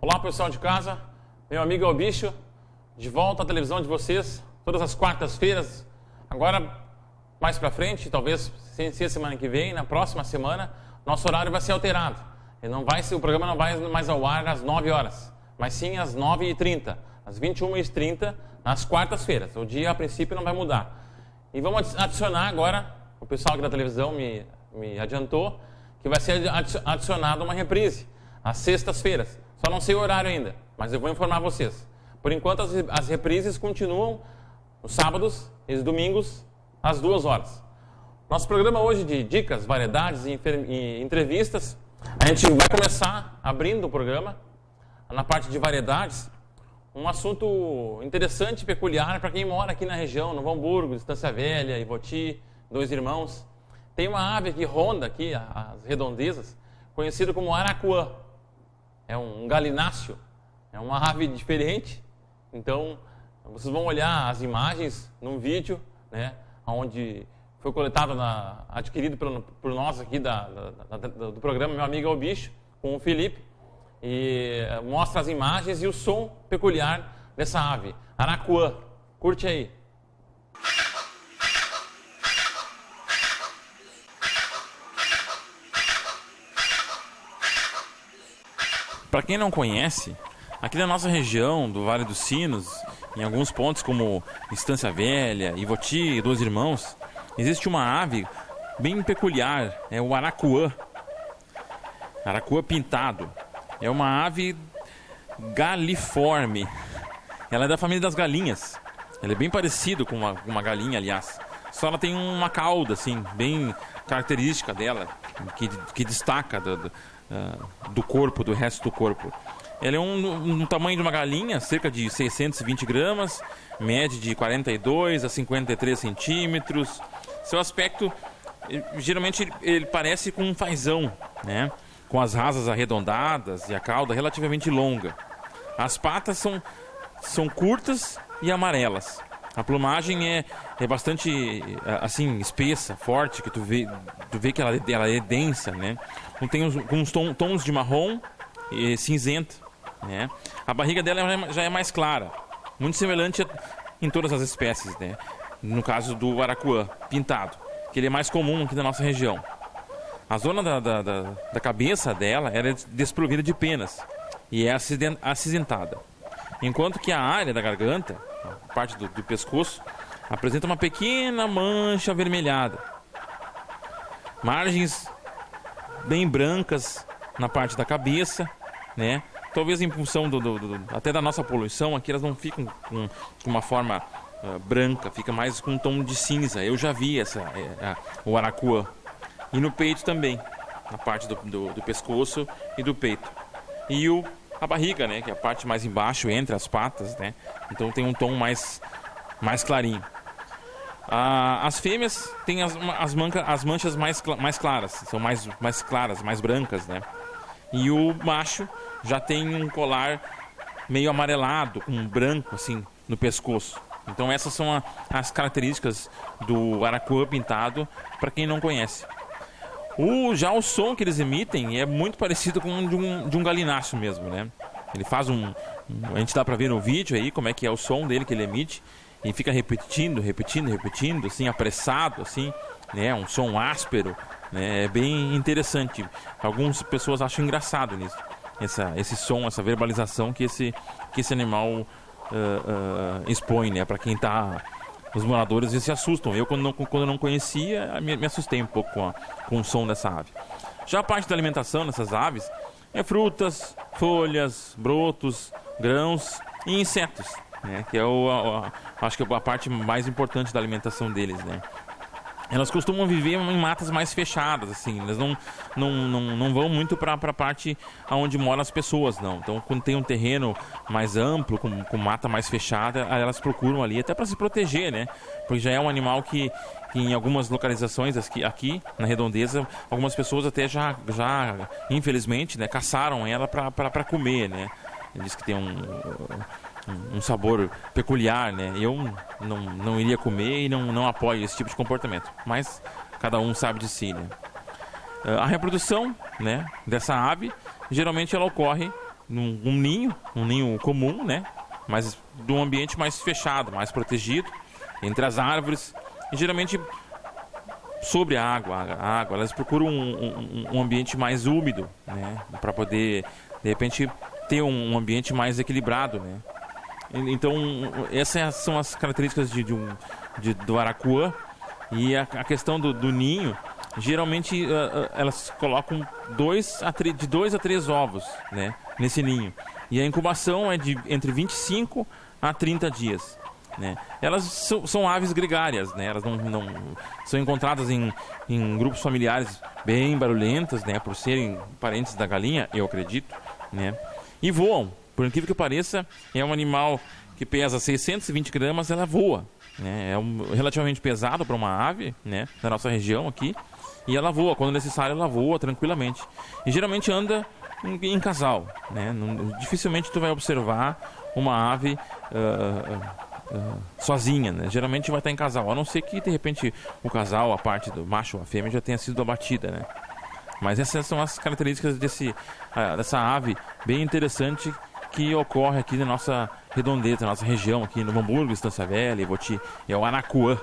Olá pessoal de casa, meu amigo é o Bicho, de volta à televisão de vocês, todas as quartas-feiras, agora mais pra frente, talvez sem ser semana que vem, na próxima semana, nosso horário vai ser alterado. O programa não vai mais ao ar às 9 horas, mas sim às 9h30, às 21h30, nas quartas-feiras. O dia, a princípio, não vai mudar. E vamos adicionar agora, o pessoal aqui da televisão me adiantou, que vai ser adicionada uma reprise, às sextas-feiras. Só não sei o horário ainda, mas eu vou informar vocês. Por enquanto, as reprises continuam nos sábados e os domingos, às 2 horas. Nosso programa hoje de dicas, variedades e entrevistas, a gente vai começar abrindo o programa, na parte de variedades, um assunto interessante e peculiar para quem mora aqui na região, Novo Hamburgo, Estância Velha, Ivoti, Dois Irmãos. Tem uma ave que ronda aqui, as redondezas, conhecida como aracuã. É um galináceo, é uma ave diferente. Então, vocês vão olhar as imagens num vídeo, né, onde foi coletado, adquirido por nós aqui do programa Meu Amigo é o Bicho, com o Felipe, e mostra as imagens e o som peculiar dessa ave, aracuã. Curte aí. Para quem não conhece, aqui na nossa região, do Vale dos Sinos, em alguns pontos como Estância Velha, Ivoti e Dois Irmãos, existe uma ave bem peculiar, é o aracuã. Aracuã pintado. É uma ave galiforme. Ela é da família das galinhas. Ela é bem parecido com uma galinha, aliás. Só ela tem uma cauda, assim, bem característica dela, que destaca do corpo, do resto do corpo. Ela é um tamanho de uma galinha, cerca de 620 gramas, mede de 42 a 53 centímetros. Seu aspecto, geralmente, ele parece com um fazão, né? Com as asas arredondadas e a cauda relativamente longa. As patas são curtas e amarelas. A plumagem é bastante, assim, espessa, forte, que tu vê que ela é densa, né? Tem uns tons de marrom e cinzento, né? A barriga dela já é mais clara, muito semelhante em todas as espécies, né? No caso do aracuã pintado, que ele é mais comum aqui na nossa região. A zona da cabeça dela é desprovida de penas e é acinzentada, enquanto que a área da garganta, a parte do pescoço, apresenta uma pequena mancha avermelhada. Margens bem brancas na parte da cabeça, né? Talvez em função até da nossa poluição, aqui elas não ficam com uma forma branca, fica mais com um tom de cinza. Eu já vi o aracuã. E no peito também, na parte do pescoço e do peito. E a barriga, né, que é a parte mais embaixo, entre as patas, né? Então tem um tom mais clarinho. As fêmeas têm as manchas mais claras, são mais claras, mais brancas, né? E o macho já tem um colar meio amarelado, com branco, assim, no pescoço. Então essas são as características do aracuã pintado, para quem não conhece. Já o som que eles emitem é muito parecido com o de um galináceo mesmo, né? Ele faz a gente dá pra ver no vídeo aí como é que é o som dele que ele emite. E fica repetindo, assim, apressado, assim, né? Um som áspero, né? É bem interessante. Algumas pessoas acham engraçado nisso. Esse som, essa verbalização que esse animal expõe, né? Pra quem tá... Os moradores eles se assustam. Eu, quando eu não conhecia, me assustei um pouco com o som dessa ave. Já a parte da alimentação dessas aves é frutas, folhas, brotos, grãos e insetos, né? Que é acho que é a parte mais importante da alimentação deles, né? Elas costumam viver em matas mais fechadas, assim. Elas não vão muito para a parte onde moram as pessoas, não. Então, quando tem um terreno mais amplo, com mata mais fechada, elas procuram ali, até para se proteger, né? Porque já é um animal que em algumas localizações aqui na redondeza, algumas pessoas até já infelizmente, né, caçaram ela para comer, né? Diz que tem um sabor peculiar, né? Eu não iria comer e não apoio esse tipo de comportamento. Mas cada um sabe de si, né? A reprodução, né, dessa ave, geralmente ela ocorre num um ninho comum, né? Mas de um ambiente mais fechado, mais protegido, entre as árvores. E geralmente sobre a água, elas procuram um ambiente mais úmido, né? Para poder, de repente, ter um ambiente mais equilibrado, né? Então, essas são as características do araquã. E a questão do ninho, geralmente elas colocam de 2 a 3 ovos, né, nesse ninho. E a incubação é de entre 25 a 30 dias. Né? Elas são aves gregárias, né? Elas não são encontradas em grupos familiares bem barulhentas, né? Por serem parentes da galinha, eu acredito, né? E voam. Por incrível que pareça, é um animal que pesa 620 gramas, ela voa. Né? É relativamente pesado para uma ave, né? Da nossa região aqui. E ela voa, quando necessário ela voa tranquilamente. E geralmente anda em casal, né? Dificilmente tu vai observar uma ave sozinha, né? Geralmente vai estar em casal, a não ser que de repente o casal, a parte do macho ou a fêmea já tenha sido abatida, né? Mas essas são as características dessa ave bem interessante que ocorre aqui na nossa redondeza, na nossa região, aqui no Novo Hamburgo, Estância Velha, Iboti, é o araquã.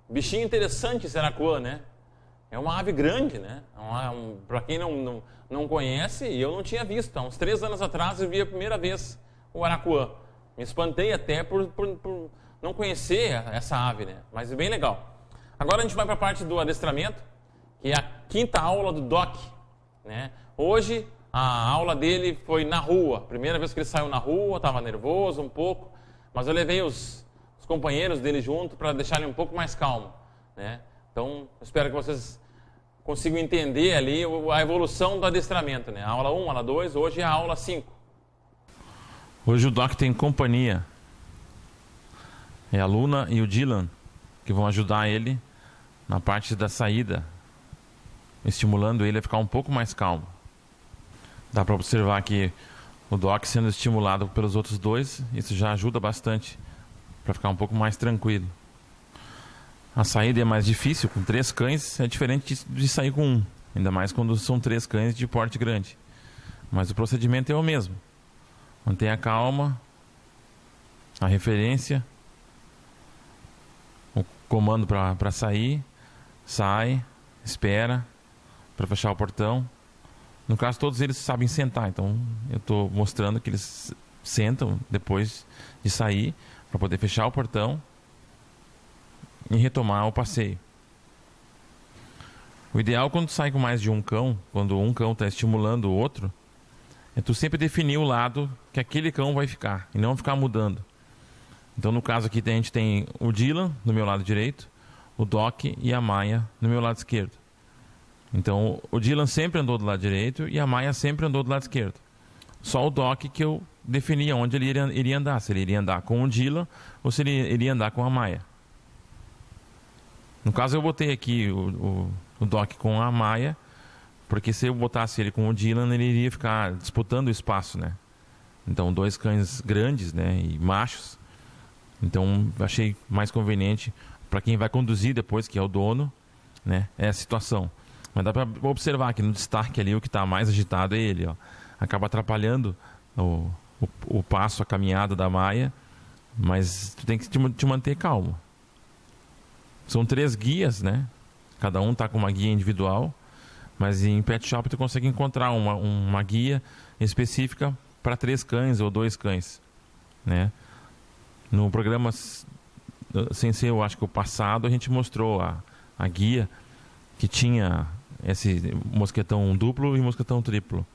Bichinho interessante esse araquã, né? É uma ave grande, né? Para quem não conhece, eu não tinha visto. Há uns 3 anos atrás eu vi a primeira vez o araquã. Me espantei até por não conhecer essa ave, né? Mas é bem legal. Agora a gente vai para a parte do adestramento, que é a 5ª aula do DOC, né? Hoje a aula dele foi na rua. Primeira vez que ele saiu na rua, estava nervoso um pouco, mas eu levei os companheiros dele junto para deixar ele um pouco mais calmo, né? Então, espero que vocês consigam entender ali a evolução do adestramento, né? A aula 1, a aula 2, hoje é a aula 5. Hoje o Doc tem companhia. É a Luna e o Dylan que vão ajudar ele na parte da saída, estimulando ele a ficar um pouco mais calmo. Dá para observar que o Doc sendo estimulado pelos outros dois, isso já ajuda bastante para ficar um pouco mais tranquilo. A saída é mais difícil, com 3 cães é diferente de sair com 1, ainda mais quando são 3 cães de porte grande. Mas o procedimento é o mesmo. Mantenha a calma, a referência, o comando para sair, sai, espera para fechar o portão. No caso, todos eles sabem sentar, então eu estou mostrando que eles sentam depois de sair para poder fechar o portão e retomar o passeio. O ideal quando sai com mais de um cão, quando um cão está estimulando o outro, é tu sempre definir o lado que aquele cão vai ficar e não ficar mudando. Então no caso aqui a gente tem o Dylan no meu lado direito, o Doc e a Maia no meu lado esquerdo. Então o Dylan sempre andou do lado direito e a Maia sempre andou do lado esquerdo. Só o Doc que eu definia onde ele iria andar, se ele iria andar com o Dylan ou se ele iria andar com a Maia. No caso eu botei aqui o Doc com a Maia, porque se eu botasse ele com o Dylan, ele iria ficar disputando o espaço, né? Então 2 cães grandes, né, e machos. Então achei mais conveniente para quem vai conduzir depois, que é o dono, né, é a situação. Mas dá para observar que no destaque ali o que está mais agitado é ele, ó. Acaba atrapalhando o passo, a caminhada da Maia, mas tu tem que te manter calmo. São 3 guias, né? Cada um tá com uma guia individual, mas em pet shop tu consegue encontrar uma guia específica para 3 cães ou 2 cães, né? No programa sem ser, eu acho que o passado, a gente mostrou a guia que tinha esse mosquetão duplo e mosquetão triplo.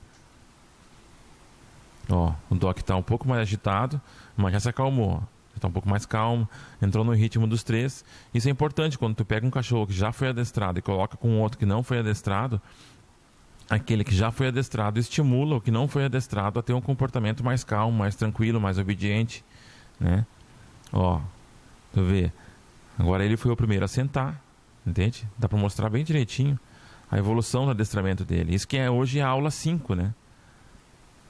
Ó, o Doc tá um pouco mais agitado, mas já se acalmou. Está um pouco mais calmo, entrou no ritmo dos 3. Isso é importante quando tu pega um cachorro que já foi adestrado e coloca com outro que não foi adestrado. Aquele que já foi adestrado estimula o que não foi adestrado a ter um comportamento mais calmo, mais tranquilo, mais obediente, né? Ó, tu vê. Agora ele foi o primeiro a sentar, entende? Dá para mostrar bem direitinho a evolução do adestramento dele. Isso que é hoje a aula 5, né?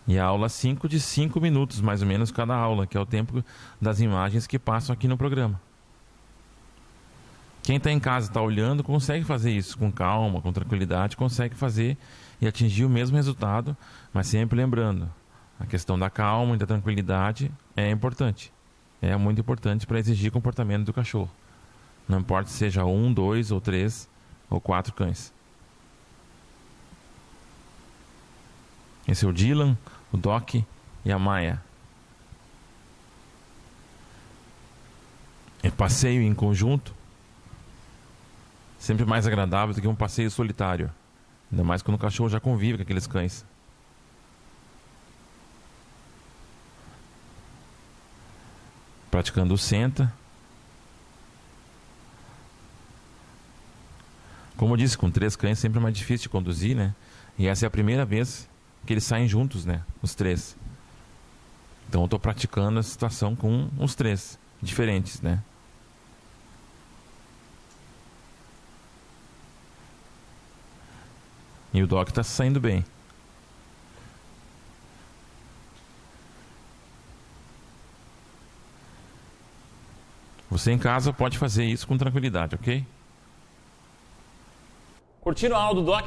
E a aula 5 de 5 minutos, mais ou menos, cada aula, que é o tempo das imagens que passam aqui no programa. Quem está em casa, está olhando, consegue fazer isso com calma, com tranquilidade, consegue fazer e atingir o mesmo resultado, mas sempre lembrando, a questão da calma e da tranquilidade é importante. É muito importante para exigir comportamento do cachorro. Não importa se seja 1, 2 ou 3 ou 4 cães. Esse é o Dylan, o Doc e a Maia. É passeio em conjunto, sempre mais agradável do que um passeio solitário. Ainda mais quando o cachorro já convive com aqueles cães. Praticando o senta. Como eu disse, com 3 cães sempre é mais difícil de conduzir, né? E essa é a primeira vez que eles saem juntos, né? Os 3. Então eu estou praticando a situação com os 3 diferentes, né? E o Doc está saindo bem. Você em casa pode fazer isso com tranquilidade, ok? Curtiram a aula do Doc?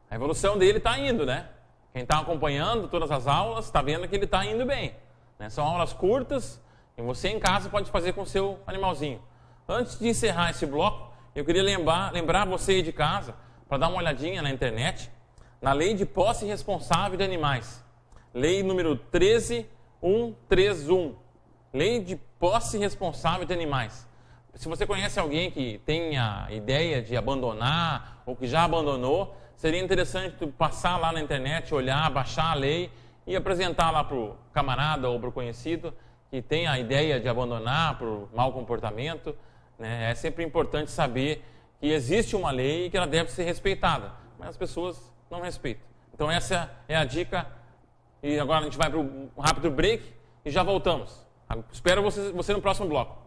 A evolução dele está indo, né? Quem está acompanhando todas as aulas está vendo que ele está indo bem, né? São aulas curtas e você em casa pode fazer com o seu animalzinho. Antes de encerrar esse bloco, eu queria lembrar você aí de casa para dar uma olhadinha na internet na Lei de Posse Responsável de Animais. Lei número 13131. Lei de Posse Responsável de Animais. Se você conhece alguém que tem a ideia de abandonar ou que já abandonou, seria interessante tu passar lá na internet, olhar, baixar a lei e apresentar lá para o camarada ou para o conhecido que tem a ideia de abandonar por mau comportamento, né? É sempre importante saber que existe uma lei e que ela deve ser respeitada, mas as pessoas não respeitam. Então essa é a dica e agora a gente vai para um rápido break e já voltamos. Espero você no próximo bloco.